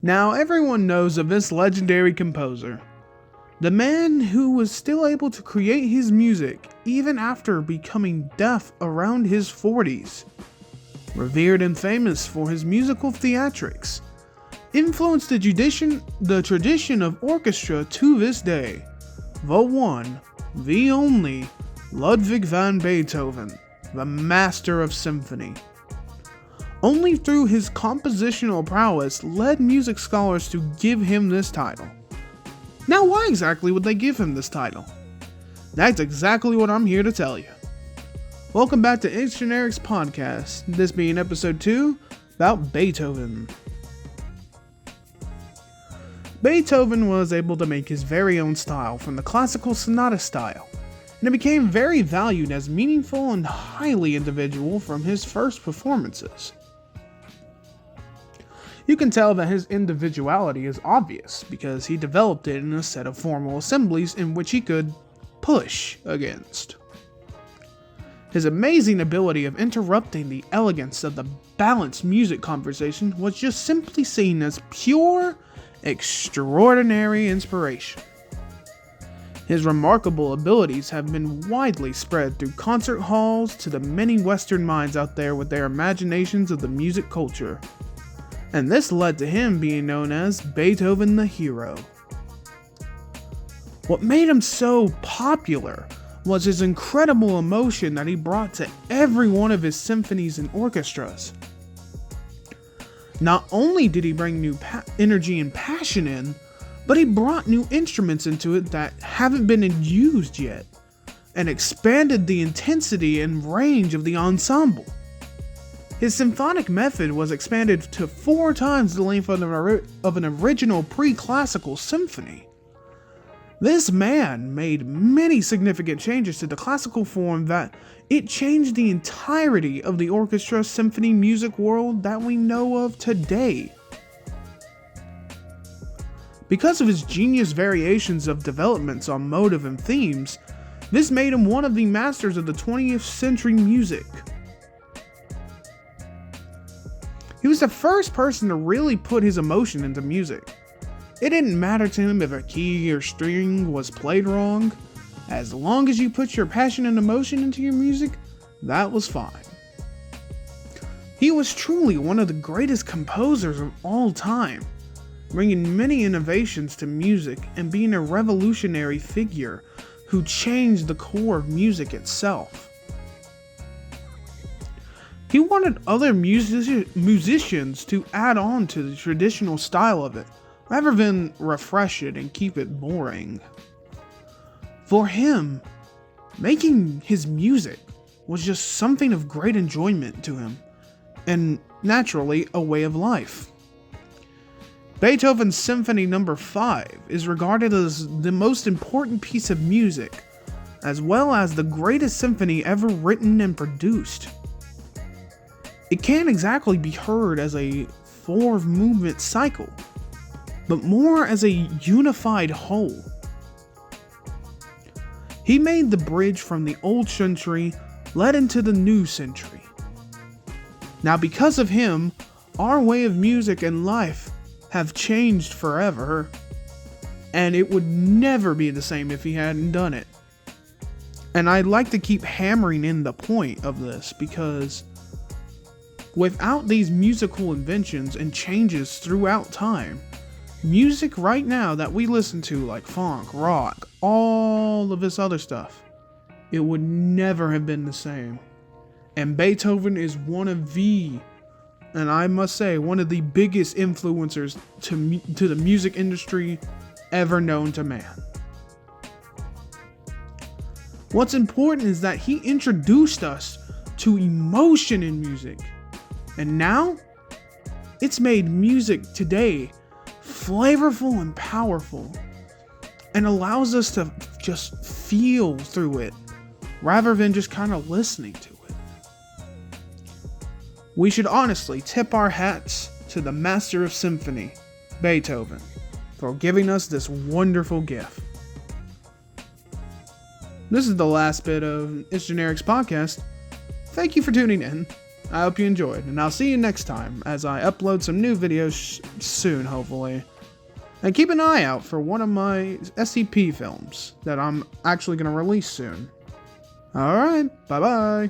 Now, everyone knows of this legendary composer, the man who was still able to create his music even after becoming deaf around his 40s. Revered and famous for his musical theatrics, influenced the tradition of orchestra to this day. The one, the only, Ludwig van Beethoven, the master of symphony. Only through his compositional prowess led music scholars to give him this title. Now, why exactly would they give him this title? That's exactly what I'm here to tell you. Welcome back to It's Generics Podcast, this being episode 2 about Beethoven. Beethoven was able to make his very own style from the classical sonata style, and it became very valued as meaningful and highly individual from his first performances. You can tell that his individuality is obvious because he developed it in a set of formal assemblies in which he could push against. His amazing ability of interrupting the elegance of the balanced music conversation was just simply seen as pure, extraordinary inspiration. His remarkable abilities have been widely spread through concert halls to the many Western minds out there with their imaginations of the music culture. And this led to him being known as Beethoven the Hero. What made him so popular was his incredible emotion that he brought to every one of his symphonies and orchestras. Not only did he bring new energy and passion in, but he brought new instruments into it that haven't been used yet, and expanded the intensity and range of the ensemble. His symphonic method was expanded to 4 times the length of an original pre-classical symphony. This man made many significant changes to the classical form that it changed the entirety of the orchestra symphony music world that we know of today. Because of his genius variations of developments on motive and themes, this made him one of the masters of the 20th century music. He was the first person to really put his emotion into music. It didn't matter to him if a key or string was played wrong. As long as you put your passion and emotion into your music, that was fine. He was truly one of the greatest composers of all time, bringing many innovations to music and being a revolutionary figure who changed the core of music itself. He wanted other musicians to add on to the traditional style of it, rather than refresh it and keep it boring. For him, making his music was just something of great enjoyment to him, and naturally a way of life. Beethoven's Symphony No. 5 is regarded as the most important piece of music, as well as the greatest symphony ever written and produced. It can't exactly be heard as a 4-movement cycle, but more as a unified whole. He made the bridge from the old century led into the new century. Now, because of him, our way of music and life have changed forever, and it would never be the same if he hadn't done it. And I'd like to keep hammering in the point of this because without these musical inventions and changes throughout time, music right now that we listen to, like funk, rock, all of this other stuff, it would never have been the same. And Beethoven is one of the, and I must say, one of the biggest influencers to the music industry ever known to man. What's important is that he introduced us to emotion in music. And now, it's made music today flavorful and powerful, and allows us to just feel through it, rather than just kind of listening to it. We should honestly tip our hats to the master of symphony, Beethoven, for giving us this wonderful gift. This is the last bit of It's Generics Podcast. Thank you for tuning in. I hope you enjoyed, and I'll see you next time as I upload some new videos soon, hopefully. And keep an eye out for one of my SCP films that I'm actually going to release soon. Alright, bye-bye.